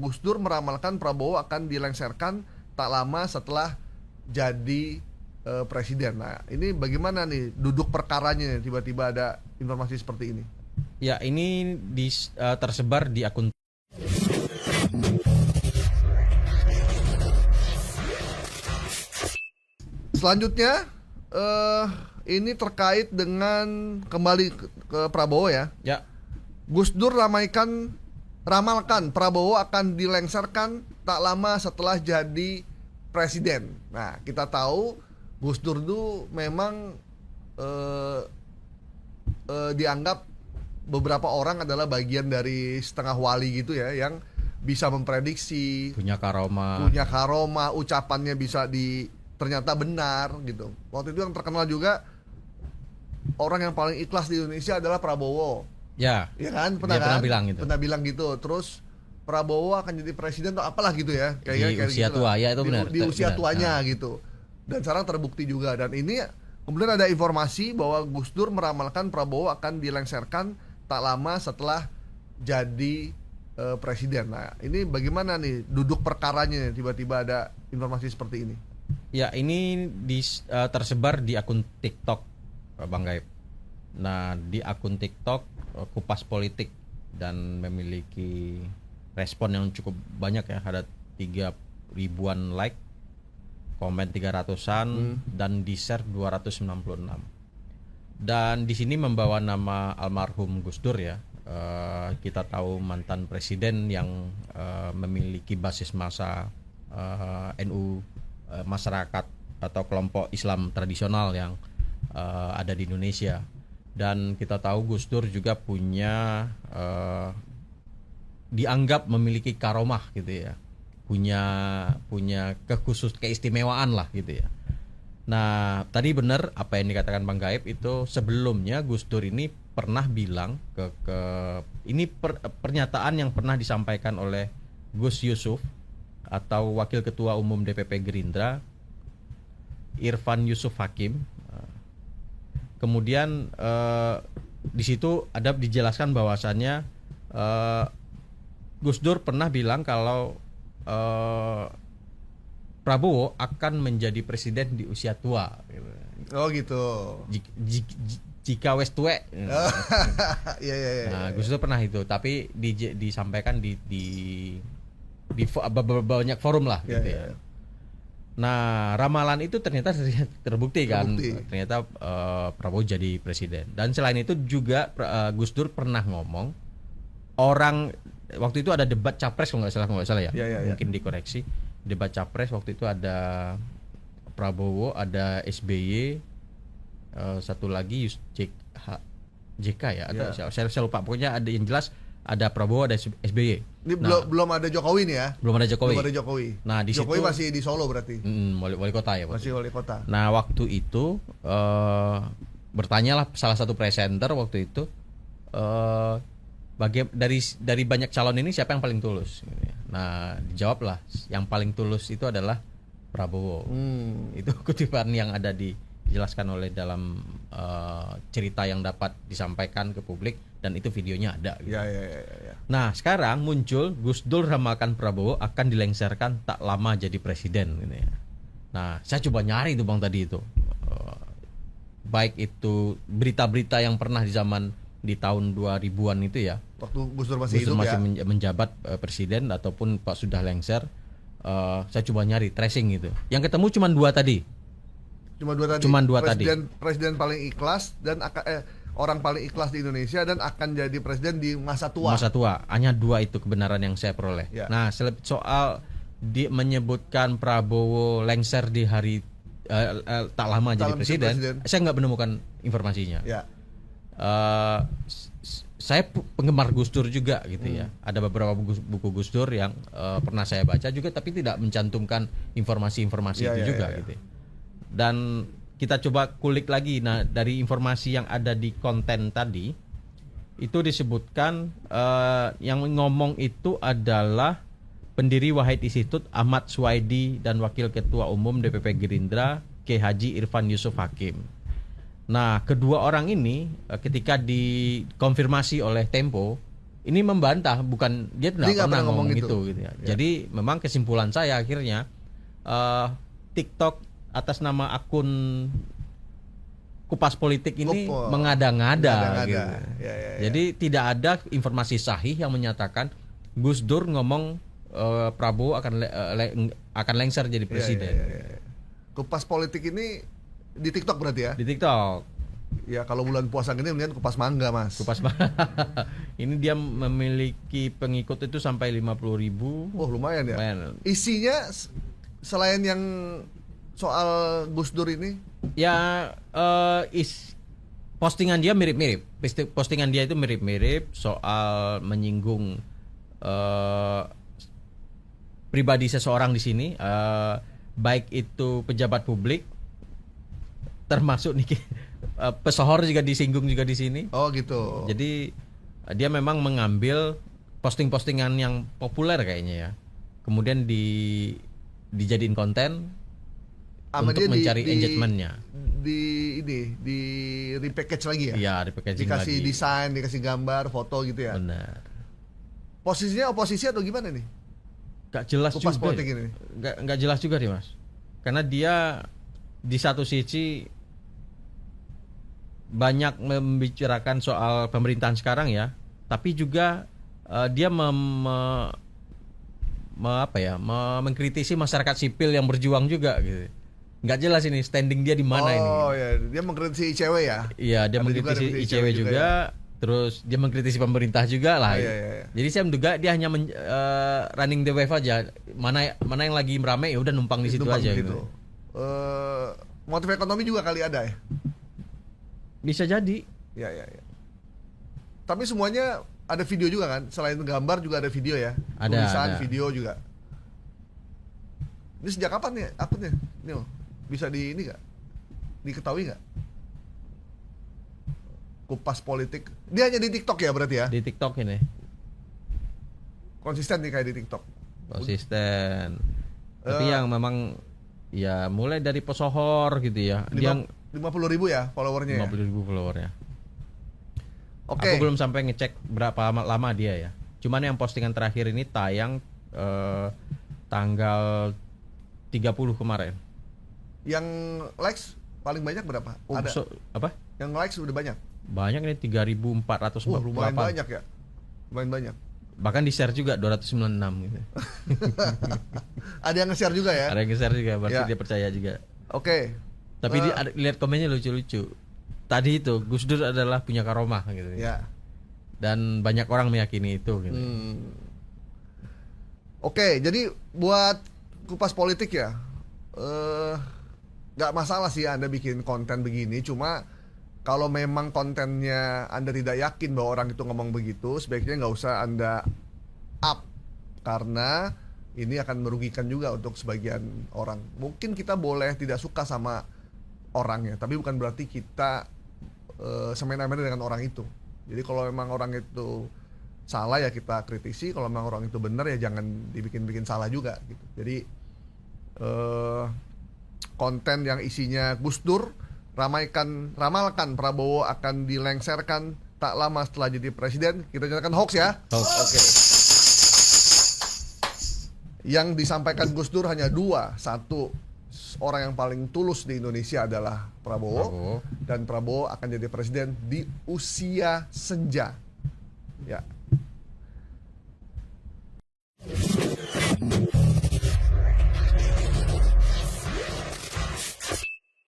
Gus Dur meramalkan Prabowo akan dilengsarkan tak lama setelah jadi presiden. Nah, ini bagaimana nih duduk perkaranya nih, tiba-tiba ada informasi seperti ini? Ya, ini tersebar di akun. Selanjutnya ini terkait dengan kembali ke Prabowo ya. Ya, Gus Dur ramalkan Prabowo akan dilengsarkan tak lama setelah jadi presiden. Nah, kita tahu Gus Dur itu memang dianggap beberapa orang adalah bagian dari setengah wali gitu ya, yang bisa memprediksi, punya karomah. ucapannya bisa ternyata benar gitu. Waktu itu yang terkenal juga orang yang paling ikhlas di Indonesia adalah Prabowo. Ya, Ya kan, pernah bilang gitu. Pernah bilang gitu. Terus Prabowo akan jadi presiden atau apalah gitu ya. Di usia gitu tua, lah. ya itu benar. Di usia Benar. tuanya Nah. gitu. Dan sekarang terbukti juga. Dan ini kemudian ada informasi bahwa Gus Dur meramalkan Prabowo akan dilengsarkan tak lama setelah jadi presiden. Nah, ini bagaimana nih duduk perkaranya nih, tiba-tiba ada informasi seperti ini? Ya, ini tersebar di akun TikTok, Bang Gaib. Nah, di akun TikTok Kupas Politik, dan memiliki respon yang cukup banyak ya, ada 3.000-an like, komen 300-an, dan di-share 296. Dan di sini membawa nama almarhum Gus Dur ya. Kita tahu mantan presiden yang memiliki basis massa NU, masyarakat atau kelompok Islam tradisional yang ada di Indonesia. Dan kita tahu Gus Dur juga punya dianggap memiliki karomah gitu ya, punya keistimewaan lah gitu ya. Nah, tadi benar apa yang dikatakan Bang Gaib itu. Sebelumnya Gus Dur ini pernah bilang ini pernyataan yang pernah disampaikan oleh Gus Yusuf atau Wakil Ketua Umum DPP Gerindra, Irfan Yusuf Hakim. Kemudian di situ ada dijelaskan bahwasannya Gus Dur pernah bilang kalau Prabowo akan menjadi presiden di usia tua. Oh gitu. Jika wes tuwek. Iya. Nah, Gus Dur pernah itu, tapi disampaikan di banyak forum lah gitu ya. Nah, ramalan itu ternyata terbukti kan. Ternyata Prabowo jadi presiden. Dan selain itu juga Gus Dur pernah ngomong, orang waktu itu ada debat capres kalau nggak salah ya. Mungkin dikoreksi. Debat capres waktu itu ada Prabowo, ada SBY, satu lagi JK ya, atau saya lupa. Pokoknya ada yang jelas ada Prabowo, ada SBY. Ini belum ada Jokowi nih ya? Belum ada Jokowi. Nah, di Jokowi situ masih di Solo berarti. Wali kota ya. Masih wali kota. Nah, waktu itu bertanyalah salah satu presenter waktu itu, dari banyak calon ini siapa yang paling tulus? Nah, dijawablah yang paling tulus itu adalah Prabowo. Itu kutipan yang ada dijelaskan oleh dalam cerita yang dapat disampaikan ke publik, dan itu videonya ada. Gitu. Ya. Nah, sekarang muncul Gus Dur ramalkan Prabowo akan dilengsarkan tak lama jadi presiden. Gitu ya. Nah, saya coba nyari itu Bang tadi itu, baik itu berita-berita yang pernah di tahun 2000-an itu ya. Waktu Gus Dur masih hidup ya. Menjabat presiden ataupun Pak sudah lengser. Saya coba nyari tracing gitu. Yang ketemu cuma dua tadi. Cuma dua tadi. Presiden paling ikhlas dan orang paling ikhlas di Indonesia dan akan jadi presiden di masa tua. Hanya dua itu kebenaran yang saya peroleh. Ya. Nah, soal menyebutkan Prabowo lengser di hari tak lama jadi presiden, saya nggak menemukan informasinya. Ya. Saya penggemar Gus Dur juga gitu ya. Ada beberapa buku Gus Dur yang pernah saya baca juga, tapi tidak mencantumkan informasi-informasi itu juga gitu. Dan kita coba kulik lagi. Nah, dari informasi yang ada di konten tadi itu disebutkan yang ngomong itu adalah pendiri Wahid Institute Ahmad Suwaidi dan Wakil Ketua Umum DPP Gerindra K. Haji Irfan Yusuf Hakim. Nah, kedua orang ini ketika dikonfirmasi oleh Tempo ini membantah, bukan dia tidak Dia nggak pernah pernah ngomong ngomong itu gitu ya. Jadi memang kesimpulan saya akhirnya TikTok atas nama akun Kupas Politik ini mengada-ngada gitu. Ya. Jadi tidak ada informasi sahih yang menyatakan Gus Dur ngomong Prabowo akan lengser jadi presiden. Ya. Kupas Politik ini di TikTok berarti ya? Di TikTok. Ya kalau bulan puasa gini mendingan kupas mangga, Mas. Ini dia memiliki pengikut itu sampai 50.000. Oh, lumayan ya. Lumayan. Isinya selain yang soal Gus Dur ini, Ya postingan dia mirip-mirip. Postingan dia itu mirip-mirip soal menyinggung pribadi seseorang di sini, baik itu pejabat publik, termasuk Niki pesohor juga disinggung juga di sini. oh gitu. Jadi dia memang mengambil posting-postingan yang populer kayaknya ya, kemudian dijadiin konten Sama untuk dia mencari engagementnya. Di repackage lagi ya? Iya, repackaging Dikasih lagi. desain, dikasih gambar, foto gitu ya. Benar. Posisinya oposisi atau gimana nih? Gak jelas Kupas juga. Politik ini. Gak jelas juga nih Mas. Karena dia di satu sisi banyak membicarakan soal pemerintahan sekarang ya, tapi juga dia mengkritisi masyarakat sipil yang berjuang juga gitu. Nggak jelas ini standing dia di mana ini. Oh ya, dia mengkritisi ICW ya? Iya, dia Ada mengkritisi juga ICW juga, terus dia mengkritisi pemerintah juga lah. Iya. Jadi saya menduga dia hanya running the wave aja. Mana yang lagi merame ya udah numpang di situ Numpang aja di gitu. situ. Motif ekonomi juga kali ada ya? Bisa jadi. Ya. Tapi semuanya ada video juga kan? Selain gambar juga ada video ya? Tulisan, Ada. video juga. Ini sejak kapan ya akunnya? Nil, bisa diketahui nggak? Kupas Politik. Dia hanya di TikTok ya berarti ya? Di TikTok ini Konsisten nih kayak di TikTok. konsisten. Tapi yang memang ya mulai dari pesohor gitu ya. Dia 50.000 ya followernya ya? 50.000 followernya. Oke. Aku belum sampai ngecek berapa lama dia ya. Cuman yang postingan terakhir ini tayang tanggal 30 kemarin. Yang likes paling banyak berapa? Ada. Apa? Yang likes udah banyak. Banyak ini 3.448. Lumayan banyak ya. Lumayan banyak. Bahkan di-share juga 296 gitu. Ada yang nge-share juga ya? Ada yang share juga, berarti Ya. dia percaya juga. Oke. Tapi lihat komennya lucu-lucu. Tadi itu Gus Dur adalah punya karomah gitu. Ya. Dan banyak orang meyakini itu gitu. Oke, jadi buat Kupas Politik ya, nggak masalah sih Anda bikin konten begini. Cuma kalau memang kontennya Anda tidak yakin bahwa orang itu ngomong begitu, sebaiknya nggak usah Anda up, karena ini akan merugikan juga untuk sebagian orang. Mungkin kita boleh tidak suka sama orangnya, tapi bukan berarti kita semena-mena dengan orang itu. Jadi kalau memang orang itu salah ya kita kritisi, kalau memang orang itu benar ya jangan dibikin-bikin salah juga gitu. Jadi konten yang isinya Gus Dur ramalkan Prabowo akan dilengserkan tak lama setelah jadi presiden, kita nyatakan hoax ya. Oke. Yang disampaikan Gus Dur hanya dua. Satu, orang yang paling tulus di Indonesia adalah Prabowo. Dan Prabowo akan jadi presiden di usia senja. Ya,